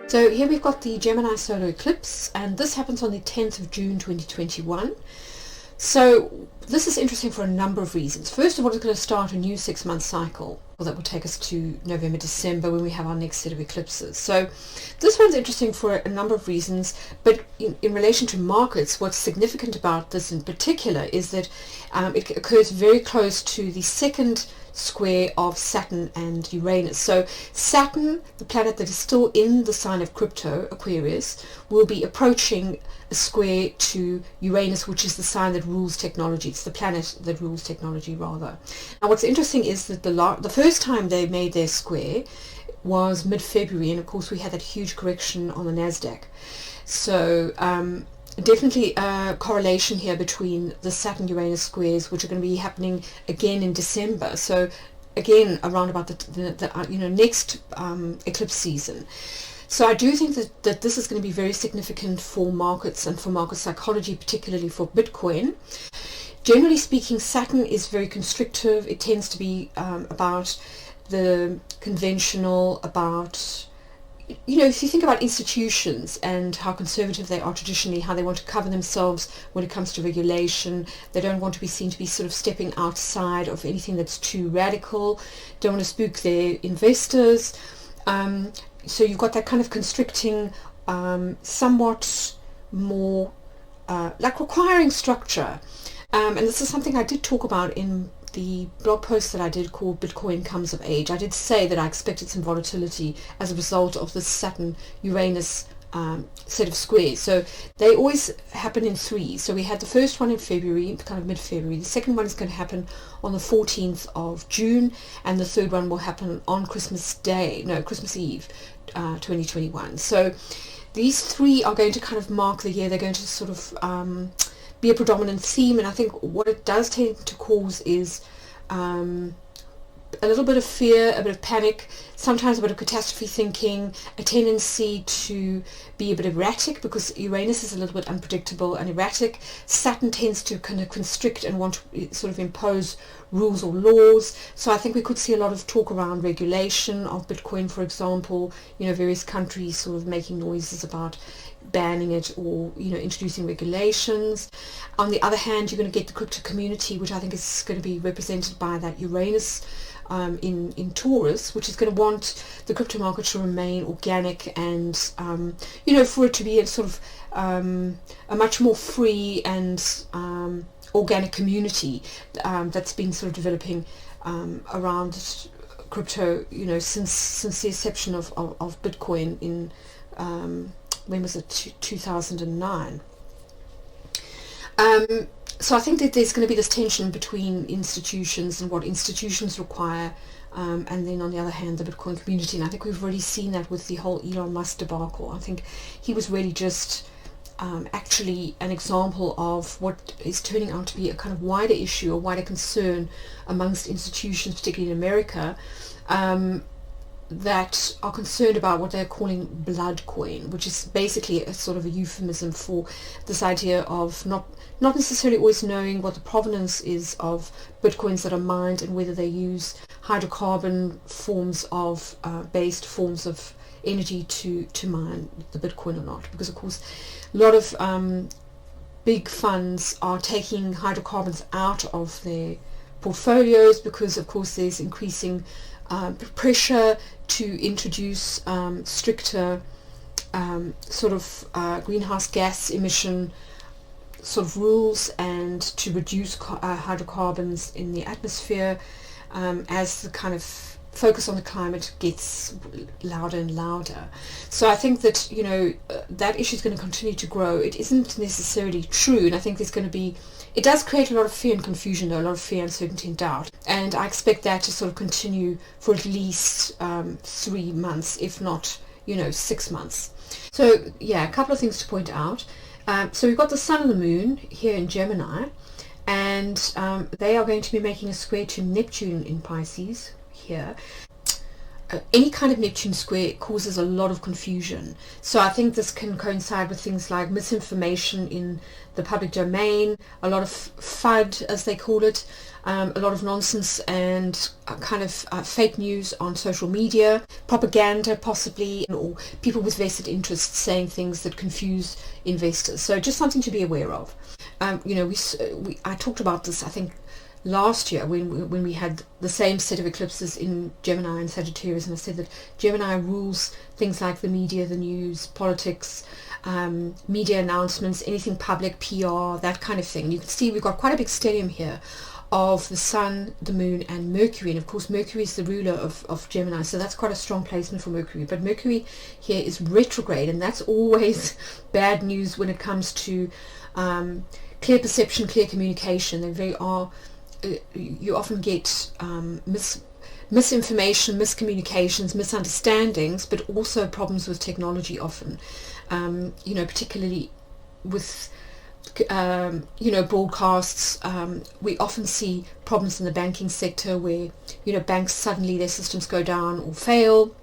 So here we've got the Gemini solar eclipse, and this happens on the 10th of June 2021. So this is interesting for a number of reasons. First of all, it's going to start a new 6-month cycle that will take us to November, December, when we have our next set of eclipses. So this one's interesting for a number of reasons, but in relation to markets, what's significant about this in particular is that it occurs very close to the second square of Saturn and Uranus. So Saturn, the planet that is still in the sign of crypto, Aquarius, will be approaching a square to Uranus, which is the sign that rules technology. It's the planet that rules technology, rather. Now what's interesting is that the first time they made their square was mid-February, and of course we had that huge correction on the Nasdaq. So definitely a correlation here between the Saturn-Uranus squares, which are going to be happening again in December. So again, around about the next eclipse season. So I do think that this is going to be very significant for markets and for market psychology, particularly for Bitcoin. Generally speaking, Saturn is very constrictive. It tends to be about the conventional, about, if you think about institutions and how conservative they are traditionally, how they want to cover themselves when it comes to regulation, they don't want to be seen to be sort of stepping outside of anything that's too radical, don't want to spook their investors. So you've got that kind of constricting, somewhat more like requiring structure. And this is something I did talk about in the blog post that I did called Bitcoin Comes of Age. I did say that I expected some volatility as a result of the Saturn-Uranus set of squares. So they always happen in threes. So we had the first one in February, kind of mid-February. The second one is going to happen on the 14th of June, and the third one will happen on Christmas Eve, 2021. So these three are going to kind of mark the year. They're going to sort of be a predominant theme, and I think what it does tend to cause is a little bit of fear, a bit of panic, sometimes a bit of catastrophe thinking, a tendency to be a bit erratic, because Uranus is a little bit unpredictable and erratic. Saturn tends to kind of constrict and want to sort of impose rules or laws. So I think we could see a lot of talk around regulation of Bitcoin, for example, various countries sort of making noises about banning it or introducing regulations. On the other hand, you're going to get the crypto community, which I think is going to be represented by that Uranus in Taurus, which is going to want the crypto market to remain organic and for it to be a sort of a much more free and organic community that's been sort of developing around crypto since the inception of Bitcoin in when was it, 2009. So I think that there's going to be this tension between institutions and what institutions require, and then on the other hand the Bitcoin community. And I think we've already seen that with the whole Elon Musk debacle. I think he was really just actually an example of what is turning out to be a kind of wider issue, a wider concern amongst institutions, particularly in America, that are concerned about what they're calling blood coin, which is basically a sort of a euphemism for this idea of not necessarily always knowing what the provenance is of bitcoins that are mined and whether they use hydrocarbon forms of based forms of energy to mine the bitcoin or not, because of course a lot of big funds are taking hydrocarbons out of their portfolios because of course there's increasing pressure to introduce stricter sort of greenhouse gas emission sort of rules and to reduce hydrocarbons in the atmosphere as the kind of focus on the climate gets louder and louder. So I think that that issue is going to continue to grow. It isn't necessarily true, and I think there's going to be, it does create a lot of fear and confusion though, a lot of fear, uncertainty and doubt, and I expect that to sort of continue for at least 3 months, if not 6 months. So yeah, a couple of things to point out. So we've got the Sun and the Moon here in Gemini, and they are going to be making a square to Neptune in Pisces here. Any kind of Neptune square causes a lot of confusion. So I think this can coincide with things like misinformation in the public domain, a lot of FUD as they call it, a lot of nonsense and kind of fake news on social media, propaganda possibly, or people with vested interests saying things that confuse investors. So just something to be aware of. I talked about this, I think, last year when we had the same set of eclipses in Gemini and Sagittarius, and I said that Gemini rules things like the media, the news, politics, media announcements, anything public, PR, that kind of thing. You can see we've got quite a big stellium here of the Sun, the Moon and Mercury, and of course Mercury is the ruler of Gemini, so that's quite a strong placement for Mercury. But Mercury here is retrograde, and that's always bad news when it comes to clear perception, clear communication. You often get misinformation, miscommunications, misunderstandings, but also problems with technology often, particularly with broadcasts. We often see problems in the banking sector where banks suddenly their systems go down or fail,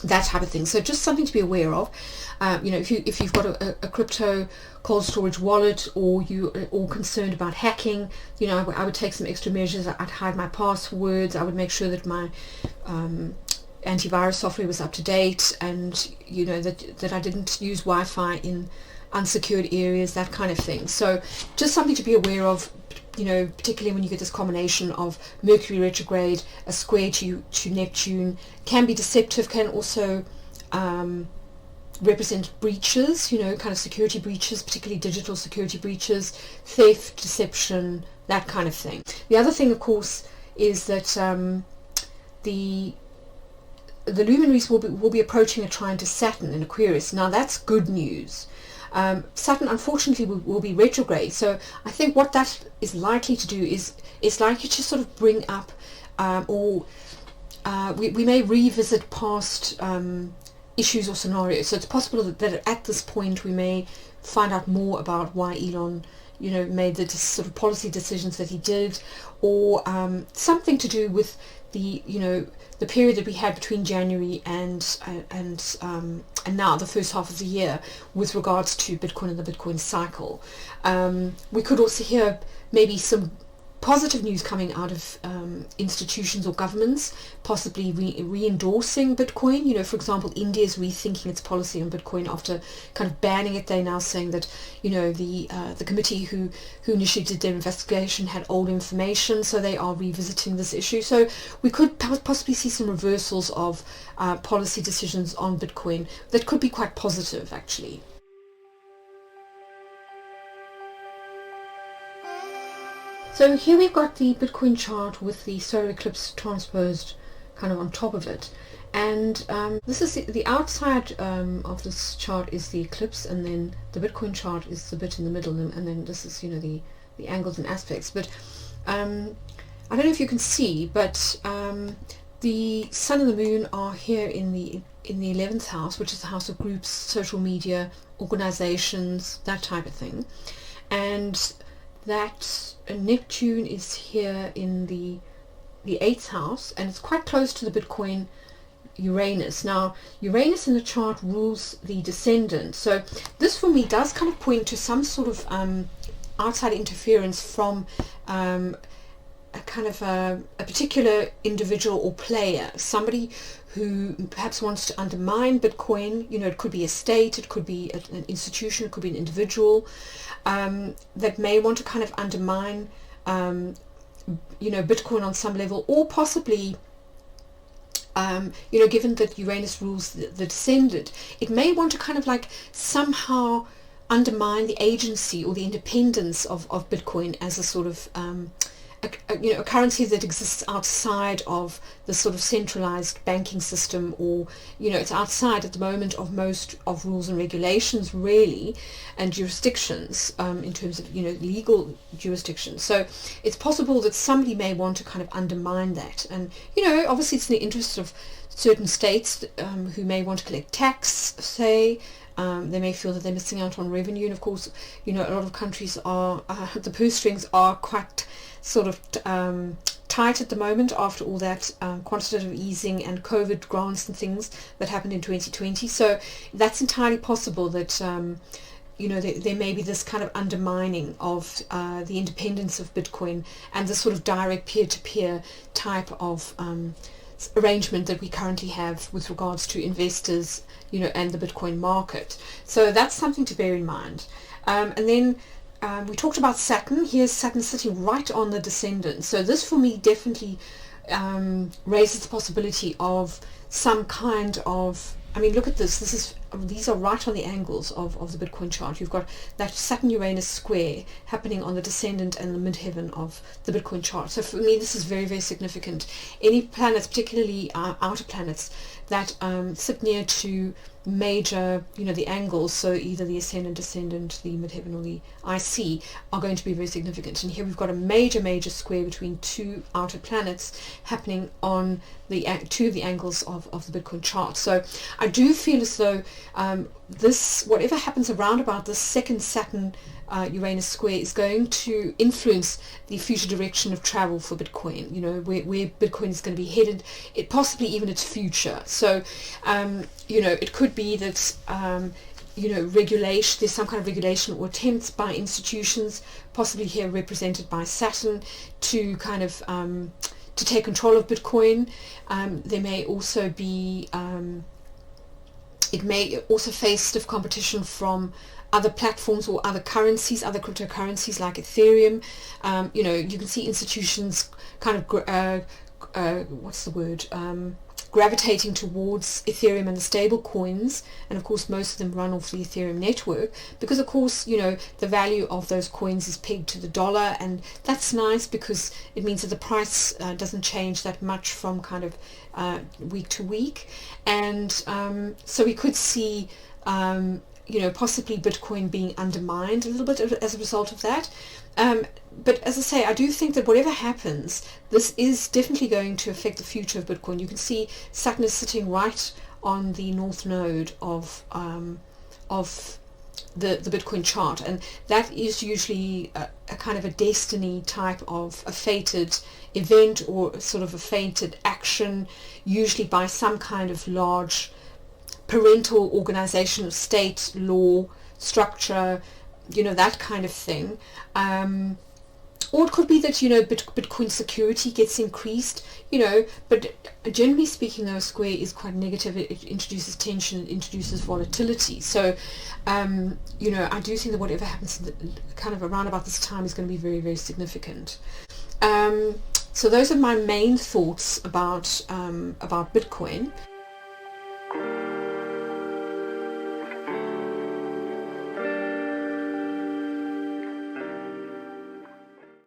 that type of thing. So just something to be aware of. If you've got a crypto cold storage wallet, or you are all concerned about hacking, I would take some extra measures. I'd hide my passwords. I would make sure that my antivirus software was up to date, and that I didn't use Wi-Fi in unsecured areas, that kind of thing. So just something to be aware of, particularly when you get this combination of Mercury retrograde, a square to Neptune, can be deceptive, can also represent breaches, kind of security breaches, particularly digital security breaches, theft, deception, that kind of thing. The other thing, of course, is that the luminaries will be approaching a trine to Saturn in Aquarius. Now that's good news. Saturn unfortunately will be retrograde, so I think what that is likely to do is likely to sort of bring up we may revisit past issues or scenarios. So it's possible that at this point we may find out more about why Elon made the sort of policy decisions that he did, or something to do with the period that we had between January and now the first half of the year with regards to Bitcoin and the Bitcoin cycle. We could also hear maybe some positive news coming out of institutions or governments, possibly re-endorsing Bitcoin. For example, India is rethinking its policy on Bitcoin after kind of banning it. They're now saying that the committee who initially did their investigation had old information, so they are revisiting this issue. So we could possibly see some reversals of policy decisions on Bitcoin that could be quite positive, actually. So here we've got the Bitcoin chart with the solar eclipse transposed kind of on top of it, and this is the outside of this chart is the eclipse, and then the Bitcoin chart is the bit in the middle, and then this is the angles and aspects. But I don't know if you can see, but the Sun and the Moon are here in the 11th house, which is the house of groups, social media, organizations, that type of thing, and that Neptune is here in the 8th house, and it's quite close to the Bitcoin Uranus. Now Uranus in the chart rules the descendant, so this for me does kind of point to some sort of outside interference from a particular individual or player, somebody who perhaps wants to undermine Bitcoin. It could be a state, it could be an institution, it could be an individual that may want to kind of undermine Bitcoin on some level, or possibly given that Uranus rules the descendant, it may want to kind of like somehow undermine the agency or the independence of Bitcoin as a sort of a currency that exists outside of the sort of centralized banking system, or it's outside at the moment of most of rules and regulations really, and jurisdictions in terms of legal jurisdictions. So it's possible that somebody may want to kind of undermine that, and obviously it's in the interest of certain states who may want to collect tax, say. They may feel that they're missing out on revenue, and of course a lot of countries are the purse strings are quite sort of tight at the moment after all that quantitative easing and COVID grants and things that happened in 2020. So that's entirely possible that there may be this kind of undermining of the independence of Bitcoin and the sort of direct peer-to-peer type of arrangement that we currently have with regards to investors, and the Bitcoin market. So that's something to bear in mind. And then we talked about Saturn. Here's Saturn sitting right on the descendant. So this for me definitely raises the possibility of some kind of, look at this. These are right on the angles of the Bitcoin chart. You've got that Saturn-Uranus square happening on the descendant and the midheaven of the Bitcoin chart. So for me, this is very, very significant. Any planets, particularly outer planets, that sit near to major, the angles, so either the ascendant, descendant, the midheaven, or the IC, are going to be very significant. And here we've got a major square between two outer planets happening on the two of the angles of the Bitcoin chart. So I do feel as though this, whatever happens around about this second Saturn Uranus square, is going to influence the future direction of travel for Bitcoin, where Bitcoin is going to be headed, possibly even its future. So it could be that regulation, there's some kind of regulation or attempts by institutions, possibly here represented by Saturn, to kind of to take control of Bitcoin. There may also be it may also face stiff competition from other platforms or other currencies, other cryptocurrencies like Ethereum. You can see institutions kind of gravitating towards Ethereum and the stable coins, and of course most of them run off the Ethereum network, because of course the value of those coins is pegged to the dollar, and that's nice because it means that the price doesn't change that much from kind of week to week. And so we could see possibly Bitcoin being undermined a little bit as a result of that. But as I say, I do think that whatever happens, this is definitely going to affect the future of Bitcoin. You can see Saturn is sitting right on the north node of the Bitcoin chart, and that is usually a kind of a destiny type of a fated event, or sort of a fated action, usually by some kind of large parental organization, state, law, structure, that kind of thing. Or it could be that Bitcoin security gets increased, but generally speaking, though, a square is quite negative. It introduces tension, it introduces volatility. So I do think that whatever happens kind of around about this time is going to be very, very significant. So those are my main thoughts about Bitcoin.